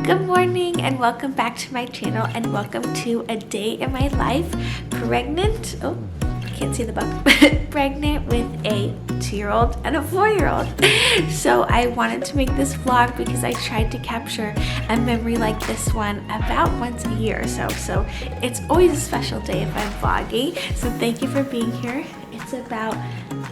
Good morning and welcome back to my channel and welcome to a day in my life. Pregnant, oh, I can't see the bump. Pregnant with a 2-year-old and a 4-year-old. So I wanted to make this vlog because I tried to capture a memory like this one about once a year or so. So it's always a special day if I'm vlogging. So thank you for being here. It's about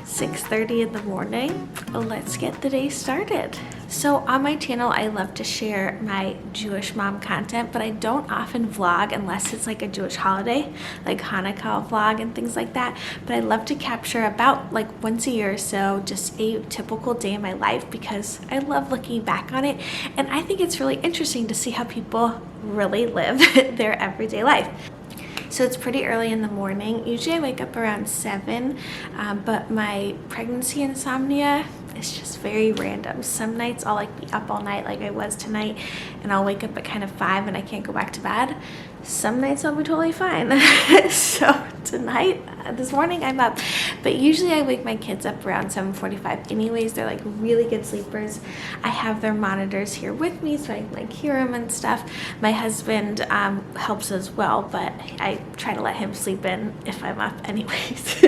6:30 in the morning. Let's get the day started. So on my channel, I love to share my Jewish mom content, but I don't often vlog unless it's like a Jewish holiday, like Hanukkah vlog and things like that. But I love to capture about like once a year or so, just a typical day in my life because I love looking back on it. And I think it's really interesting to see how people really live their everyday life. So it's pretty early in the morning. Usually I wake up around 7, but my pregnancy insomnia is just very random. Some nights I'll like be up all night like I was tonight, and I'll wake up at kind of 5 and I can't go back to bed. Some nights I'll be totally fine. So tonight, this morning I'm up, but usually I wake my kids up around 7:45 anyways. They're like really good sleepers. I have their monitors here with me so I can like hear them and stuff. My husband helps as well, but I try to let him sleep in if I'm up anyways.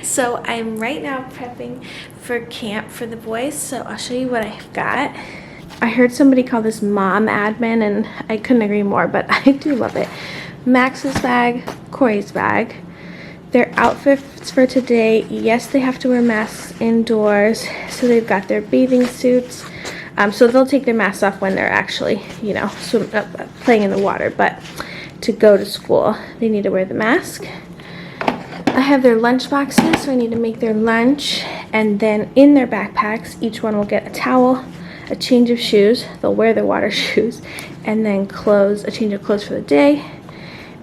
So I'm right now prepping for camp for the boys, so I'll show you what I've got. I heard somebody call this mom admin and I couldn't agree more, but I do love it. Max's bag, Corey's bag, their outfits for today. Yes, they have to wear masks indoors, so they've got their bathing suits. So they'll take their masks off when they're actually, you know, playing in the water, but to go to school, they need to wear the mask. I have their lunch boxes, so I need to make their lunch, and then in their backpacks, each one will get a towel, a change of shoes, they'll wear their water shoes, and then clothes, a change of clothes for the day,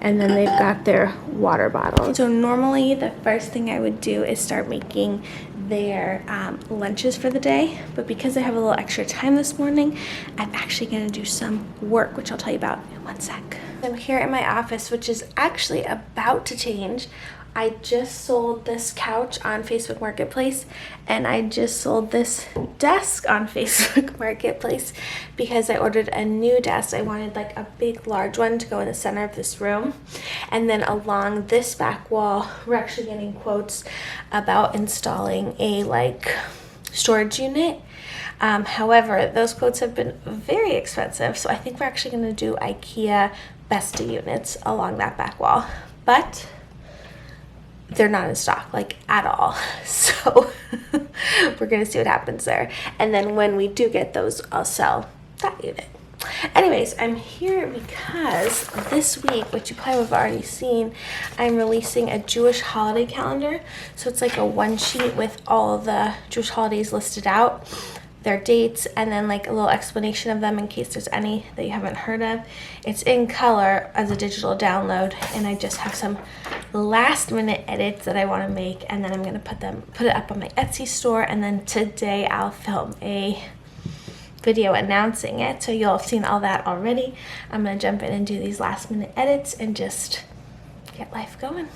and then they've got their water bottle. So normally the first thing I would do is start making their lunches for the day, but because I have a little extra time this morning, I'm actually going to do some work, which I'll tell you about in one sec. I'm here in my office, which is actually about to change. I just sold this couch on Facebook Marketplace, and I just sold this desk on Facebook Marketplace because I ordered a new desk. I wanted like a big, large one to go in the center of this room. And then along this back wall, we're actually getting quotes about installing a like storage unit. However, those quotes have been very expensive, so I think we're actually going to do IKEA Besta units along that back wall. But they're not in stock, like, at all. So we're gonna see what happens there. And then when we do get those, I'll sell that unit. Anyways, I'm here because this week, which you probably have already seen, I'm releasing a Jewish holiday calendar. So it's like a one sheet with all the Jewish holidays listed out, their dates, and then like a little explanation of them in case there's any that you haven't heard of. It's in color as a digital download, and I just have some last minute edits that I want to make, and then I'm going to put it up on my Etsy store, and then today I'll film a video announcing it, so you'll have seen all that already. I'm going to jump in and do these last minute edits and just get life going.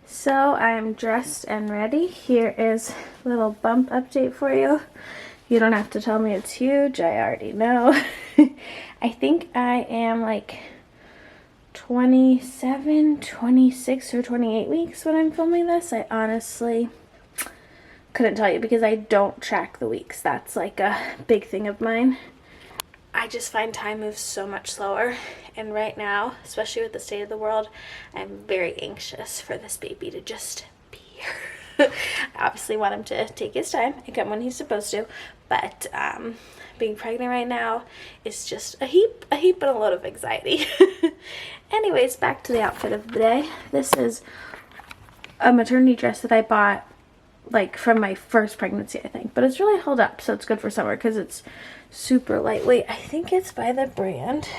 So I'm dressed and ready. Here is a little bump update for you. You don't have to tell me it's huge, I already know. I think I am like 27, 26, or 28 weeks when I'm filming this. I honestly couldn't tell you because I don't track the weeks. That's like a big thing of mine. I just find time moves so much slower, and right now, especially with the state of the world, I'm very anxious for this baby to just be here. I obviously want him to take his time and come when he's supposed to, but being pregnant right now is just a heap and a load of anxiety. Anyways, back to the outfit of the day. This is a maternity dress that I bought like from my first pregnancy, I think, but it's really held up, so it's good for summer because it's super lightweight. I think it's by the brand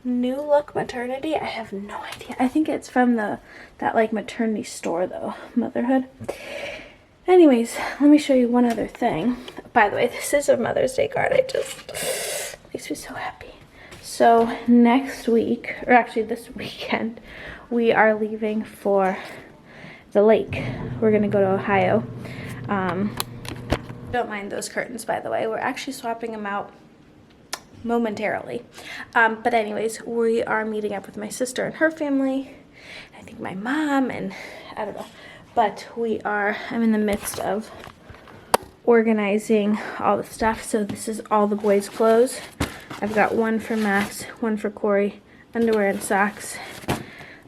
New Look Maternity. I have no idea. I think it's from that like maternity store though, Motherhood. Anyways, let me show you one other thing. By the way, this is a Mother's Day card. It just makes me so happy. So next week, or actually this weekend, we are leaving for the lake. We're gonna go to Ohio. Don't mind those curtains, by the way. We're actually swapping them out momentarily. But anyways, we are meeting up with my sister and her family. I think my mom and I don't know. But I'm in the midst of organizing all the stuff. So this is all the boys' clothes. I've got one for Max, one for Corey, underwear and socks,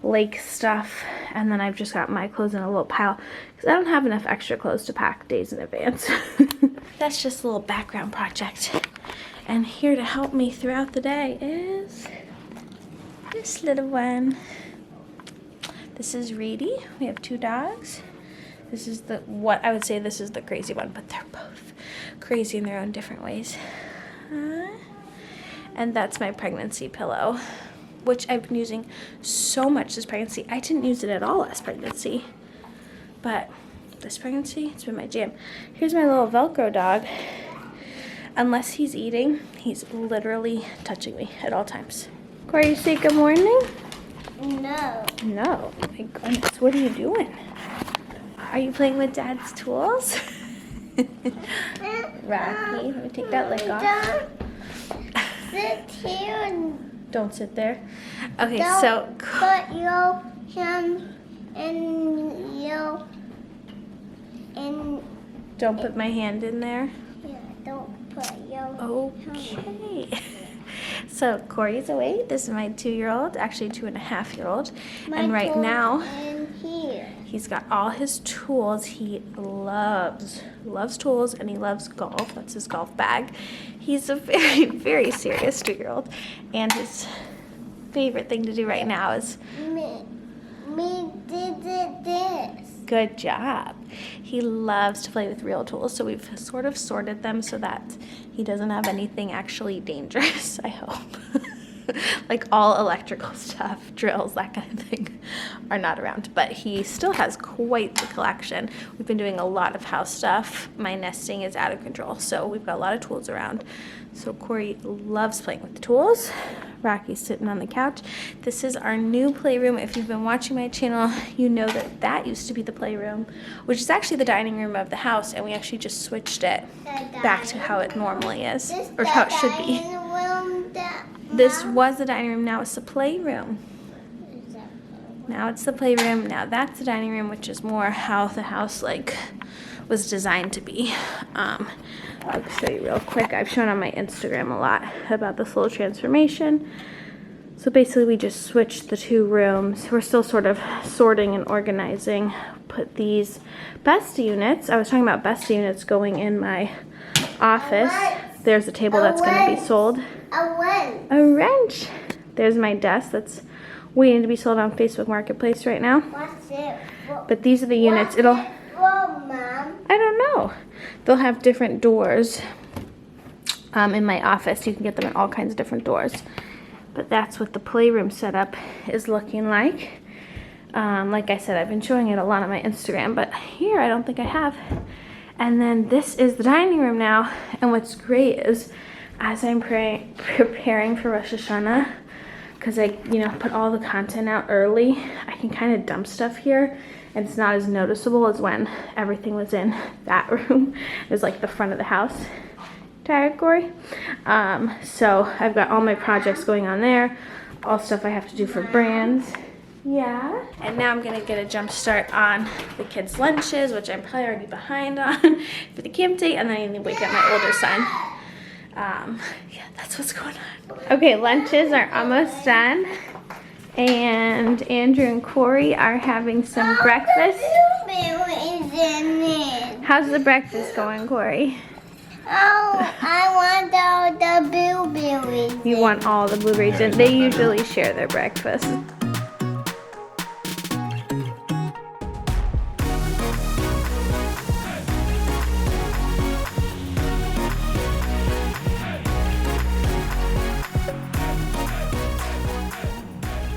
Lake stuff, and then I've just got my clothes in a little pile because I don't have enough extra clothes to pack days in advance. That's just a little background project. And here to help me throughout the day is this little one. This is Reedy. We have 2 dogs. This is what I would say this is the crazy one, but they're both crazy in their own different ways. And that's my pregnancy pillow, which I've been using so much this pregnancy. I didn't use it at all last pregnancy, but this pregnancy, it's been my jam. Here's my little Velcro dog. Unless he's eating, he's literally touching me at all times. Corey, you say good morning? No. No, my goodness, what are you doing? Are you playing with Dad's tools? Rocky, let me take that leg off. Sit here. Don't sit there. Okay, Don't so put your hand in your don't put my hand in there. Yeah, don't put your Okay. So Corey's away. This is my 2-year-old, actually 2.5-year-old. And right now, in here. he's got all his tools. He loves tools, and he loves golf. That's his golf bag. He's a very, very serious 2-year-old. And his favorite thing to do right now is Me did this. good job. He loves to play with real tools, so we've sort of sorted them so that he doesn't have anything actually dangerous, I hope. Like all electrical stuff, drills, that kind of thing are not around. But he still has quite the collection. We've been doing a lot of house stuff. My nesting is out of control, so we've got a lot of tools around. So Corey loves playing with the tools. Rocky's sitting on the couch. This is our new playroom. If you've been watching my channel, you know that used to be the playroom, which is actually the dining room of the house, and we actually just switched it back to how it normally is, or how it should be. This was the dining room, now it's the playroom. Now it's the playroom, now that's the dining room, which is more how the house was designed to be. I'll show you real quick. I've shown on my Instagram a lot about this little transformation. So basically we just switched the 2 rooms. We're still sort of sorting and organizing. Put these best units, I was talking about best units going in my office. There's a table that's going to be sold. A wrench. There's my desk that's waiting to be sold on Facebook Marketplace right now. What's it? But these are the units. Mom? I don't know. They'll have different doors in my office. You can get them in all kinds of different doors. But that's what the playroom setup is looking like. Like I said, I've been showing it a lot on my Instagram, but here I don't think I have. And then this is the dining room now. And what's great is as I'm preparing for Rosh Hashanah, because I put all the content out early, I can kind of dump stuff here. And it's not as noticeable as when everything was in that room. It was like the front of the house. Tired, Corey? So I've got all my projects going on there. All stuff I have to do for brands. Yeah. And now I'm going to get a jump start on the kids' lunches, which I'm probably already behind on for the camp date. And then I need to wake up my older son. Yeah, that's what's going on. Okay, lunches are almost done. And Andrew and Corey are having some breakfast. How's the breakfast going, Corey? Oh, I want all the blueberries. You want all the blueberries in? They usually share their breakfast.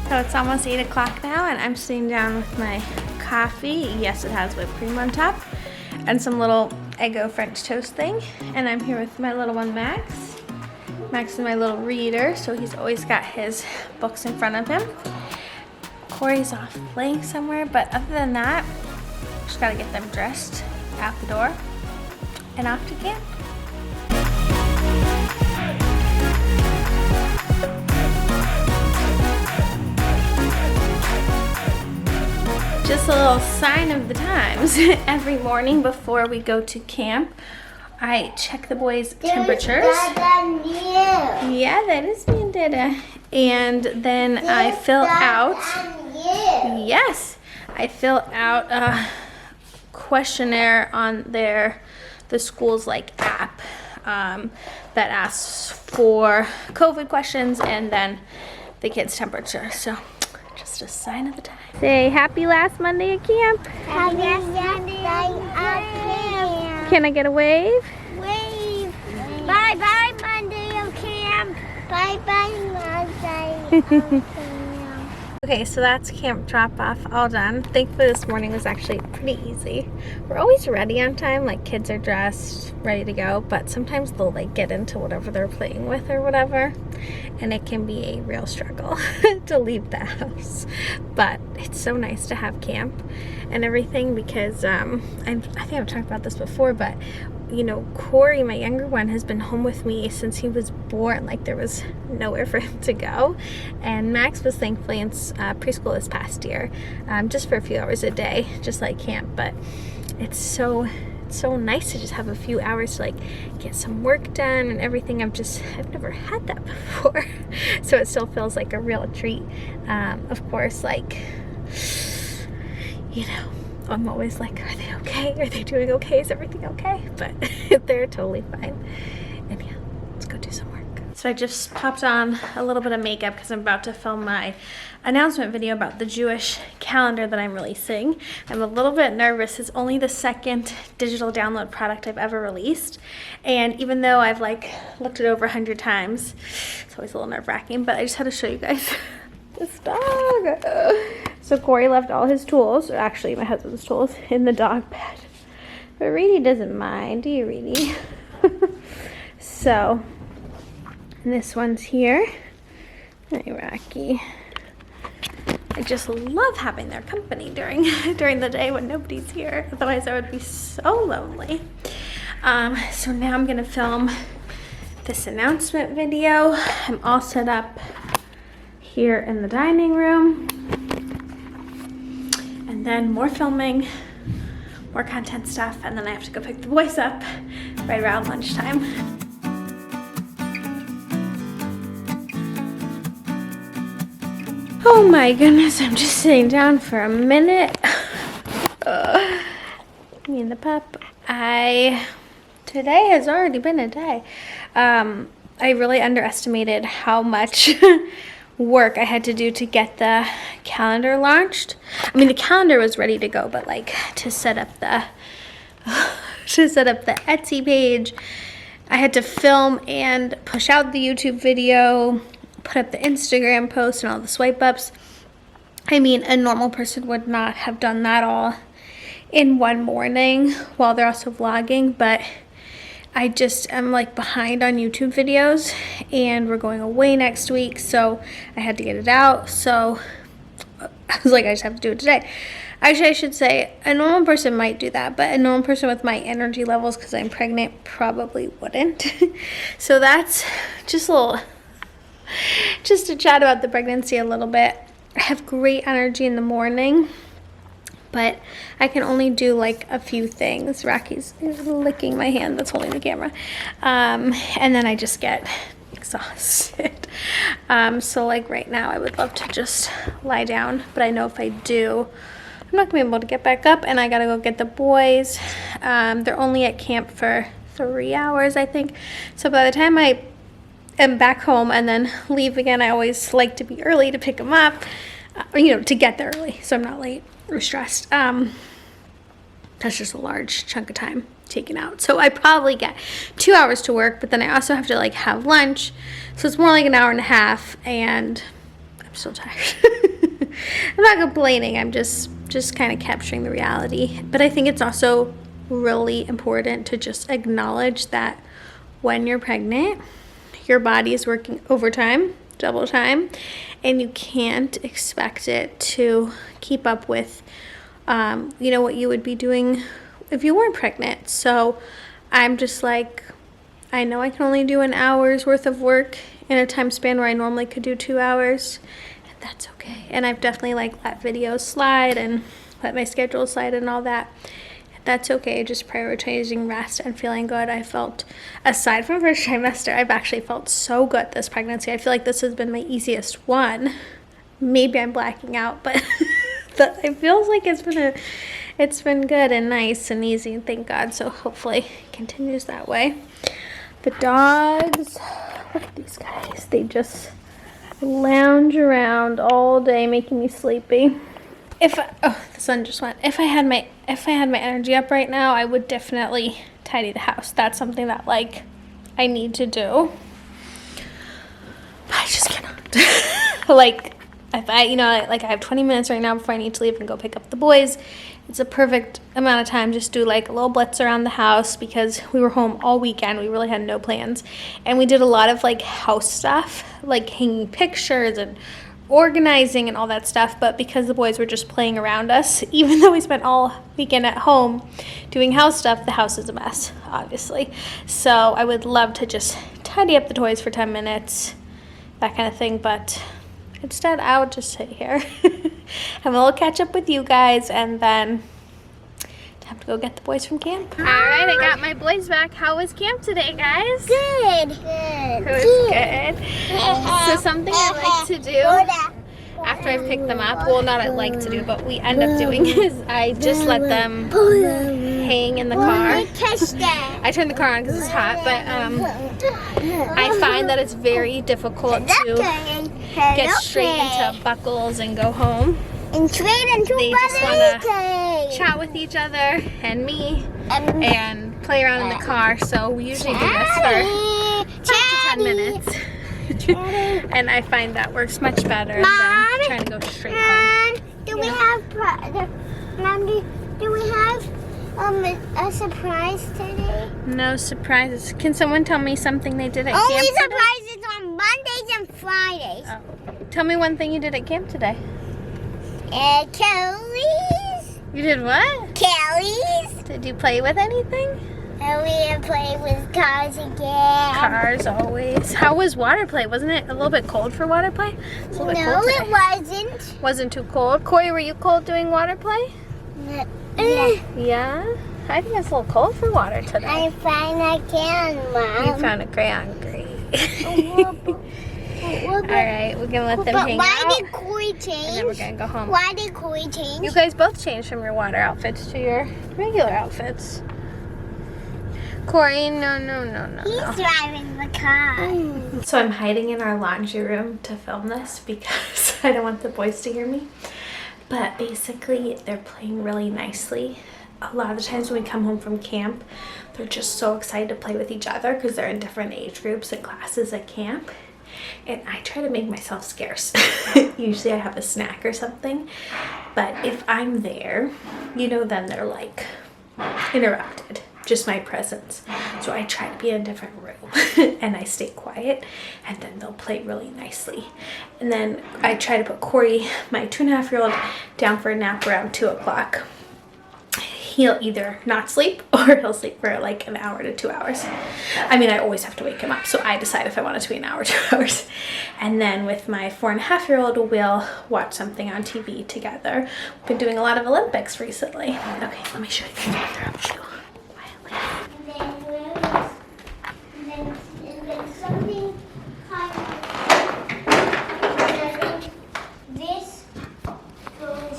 So it's almost 8 o'clock now, and I'm sitting down with my coffee. Yes, it has whipped cream on top, and some little Eggo French toast thing. And I'm here with my little one, Max. Max is my little reader, so he's always got his books in front of him. Corey's off playing somewhere, but other than that, just gotta get them dressed, out the door, and off to camp. Just a little sign of the times. Every morning before we go to camp, I check the boys' temperatures. Yeah, that is me and Dada. And then I fill out. Yes, I fill out a questionnaire on the school's like app that asks for COVID questions and then the kids' temperature. So just a sign of the time. Say happy last Monday at camp. Happy last Monday at camp. Can I get a wave? Wave. Bye bye Monday at camp. Bye bye Monday at camp. Okay, so that's camp drop off all done. Thankfully this morning was actually pretty easy. We're always ready on time, like kids are dressed, ready to go, but sometimes they'll like get into whatever they're playing with or whatever, and it can be a real struggle to leave the house. But it's so nice to have camp and everything because I think I've talked about this before, but you know, Corey, my younger one, has been home with me since he was born. Like there was nowhere for him to go. And Max was thankfully in preschool this past year, just for a few hours a day, just like camp. But it's so nice to just have a few hours to like get some work done and everything. I've never had that before. So it still feels like a real treat. Of course, like, you know, I'm always like, are they okay? Are they doing okay? Is everything okay? But they're totally fine. And yeah, let's go do some work. So I just popped on a little bit of makeup because I'm about to film my announcement video about the Jewish calendar that I'm releasing. I'm a little bit nervous. It's only the second digital download product I've ever released. And even though I've like looked it over 100 times, it's always a little nerve-wracking, but I just had to show you guys this dog. So Corey left all his tools, or actually my husband's tools, in the dog bed. But Reedy doesn't mind, do you, Reedy? So, this one's here. Hey, Rocky. I just love having their company during the day when nobody's here. Otherwise, I would be so lonely. So now I'm gonna film this announcement video. I'm all set up here in the dining room. And then more filming, more content stuff, and then I have to go pick the boys up right around lunchtime. Oh my goodness, I'm just sitting down for a minute. Me and the pup. Today has already been a day. I really underestimated how much work I had to do to get the calendar launched. I mean, the calendar was ready to go, but like to set up the Etsy page, I had to film and push out the YouTube video, put up the Instagram post and all the swipe ups. I mean, a normal person would not have done that all in one morning while they're also vlogging, but I'm like behind on YouTube videos and we're going away next week, so I had to get it out. So I was like, I just have to do it today. Actually, I should say a normal person might do that, but a normal person with my energy levels, because I'm pregnant, probably wouldn't. So that's just to chat about the pregnancy a little bit. I have great energy in the morning, but I can only do like a few things. Rocky's licking my hand that's holding the camera. And then I just get exhausted. So like right now I would love to just lie down, but I know if I do, I'm not gonna be able to get back up, and I gotta go get the boys. They're only at camp for 3 hours, I think. So by the time I am back home and then leave again, I always like to be early to pick them up, you know, to get there early so I'm not late or stressed. That's just a large chunk of time taken out. So I probably get 2 hours to work, but then I also have to like have lunch. So it's more like an hour and a half, and I'm still tired. I'm not complaining. I'm just kind of capturing the reality. But I think it's also really important to just acknowledge that when you're pregnant, your body is working overtime, double time, and you can't expect it to keep up with, you know, what you would be doing if you weren't pregnant. So I'm just like, I know I can only do an hour's worth of work in a time span where I normally could do 2 hours, and that's okay. And I've definitely like let videos slide and let my schedule aside and all that. That's okay, just prioritizing rest and feeling good. I felt, aside from first trimester, I've actually felt so good this pregnancy. I feel like this has been my easiest one. Maybe I'm blacking out, but it feels like it's been good and nice and easy, thank God. So hopefully it continues that way. The dogs, look at these guys. They just lounge around all day, making me sleepy. The sun just went. If I had my energy up right now, I would definitely tidy the house. That's something that like I need to do. But I just cannot. Like if I have 20 minutes right now before I need to leave and go pick up the boys. It's a perfect amount of time. Just do like a little blitz around the house because we were home all weekend. We really had no plans. And we did a lot of like house stuff, like hanging pictures and organizing and all that stuff. But because the boys were just playing around us, even though we spent all weekend at home doing house stuff, the house is a mess, obviously. So I would love to just tidy up the toys for 10 minutes, that kind of thing. But instead, I would just sit here, have a little catch up with you guys, and then time to go get the boys from camp. All right, I got my boys back. How was camp today, guys? Good. It was good. So something I like to do after I pick them up, well, not I like to do, but we end up doing is I just let them hang in the car. I turn the car on because it's hot, but I find that it's very difficult to get straight into buckles and go home. And straight into They just want to chat with each other and me and play around in the car. So we usually do this for 5 to 10 minutes. And I find that works much better than trying to go straight home. Do we have a surprise today? No surprises. Can someone tell me something they did at camp Only today? surprises on Mondays and Fridays. Oh. Tell me one thing you did at camp today. Kelly's. You did what? Kelly's. Did you play with anything? And we played with cars again. Cars always. How was water play? Wasn't it a little bit cold for water play? It's a little bit No, cold today. it wasn't. Wasn't too cold. Corey, were you cold doing water play? Yeah. Yeah? I think it's a little cold for water today. I found a can, Mom. You found a crayon. Great. Alright, we're gonna let them hang why out. did Corey change? And then we're gonna go home. Why did Corey change? You guys both changed from your water outfits to your regular outfits. Corey, no. He's driving the car. So I'm hiding in our laundry room to film this because I don't want the boys to hear me. But basically, they're playing really nicely. A lot of the times when we come home from camp, they're just so excited to play with each other because they're in different age groups and classes at camp. And I try to make myself scarce. Usually I have a snack or something. But if I'm there, then they're like interrupted. Just my presence. So I try to be in a different room and I stay quiet, and then they'll play really nicely. And then I try to put Corey, my 2.5-year-old, down for a nap around 2 o'clock. He'll either not sleep or he'll sleep for like an hour to 2 hours. I mean, I always have to wake him up, so I decide if I want it to be an hour or 2 hours. And then with my 4.5-year-old, we'll watch something on TV together. We've been doing a lot of Olympics recently. Okay, let me show you guys what they're up to. And then something kind of, this goes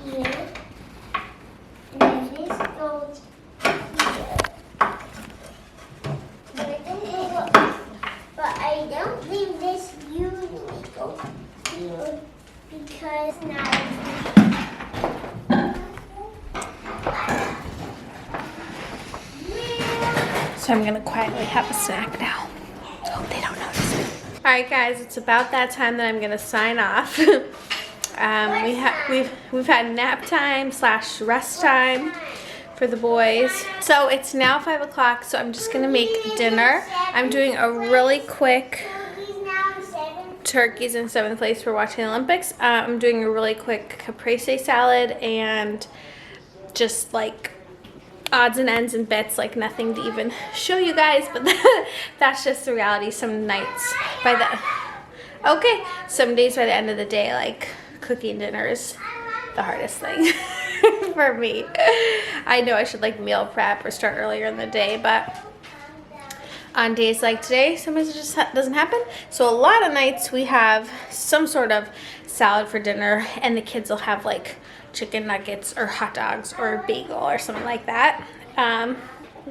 here, and then this goes here. But I don't think this usually goes here because now So I'm gonna quietly have a snack now. Hope they don't notice me. All right, guys, it's about that time that I'm gonna sign off. We've had nap time / rest time for the boys. So it's now 5 o'clock. So I'm just gonna make dinner. I'm doing a really quick turkeys in 7th place for watching the Olympics. I'm doing a really quick caprese salad and just like odds and ends and bits, like nothing to even show you guys, but that's just the reality. Some nights some days by the end of the day, like cooking dinner is the hardest thing. for me. I know I should like meal prep or start earlier in the day, but on days like today, sometimes it just doesn't happen. So a lot of nights we have some sort of salad for dinner, and the kids will have like chicken nuggets or hot dogs or a bagel or something like that.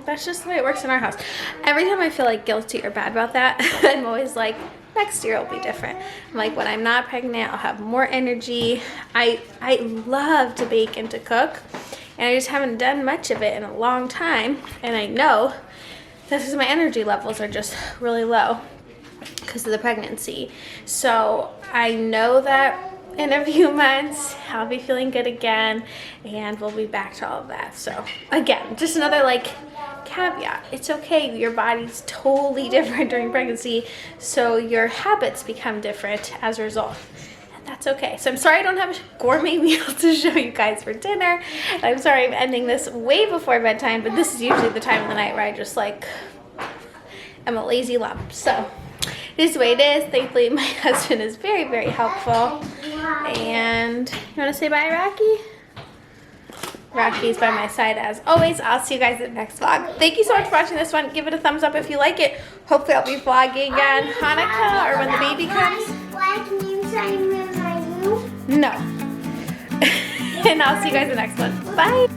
That's just the way it works in our house. Every time I feel like guilty or bad about that, I'm always like, next year will be different. I'm like, when I'm not pregnant, I'll have more energy. I love to bake and to cook, and I just haven't done much of it in a long time, and I know that's because my energy levels are just really low because of the pregnancy. So I know that in a few months I'll be feeling good again, and we'll be back to all of that. So again, just another like caveat. It's okay, your body's totally different during pregnancy, so your habits become different as a result. That's okay. So I'm sorry I don't have a gourmet meal to show you guys for dinner. I'm sorry I'm ending this way before bedtime, but this is usually the time of the night where I just like, I'm a lazy lump. So this is the way it is. Thankfully, my husband is very, very helpful. And you want to say bye, Rocky? Rocky's by my side as always. I'll see you guys in the next vlog. Thank you so much for watching this one. Give it a thumbs up if you like it. Hopefully I'll be vlogging on Hanukkah or when the baby comes. No. And I'll see you guys in the next one. Bye.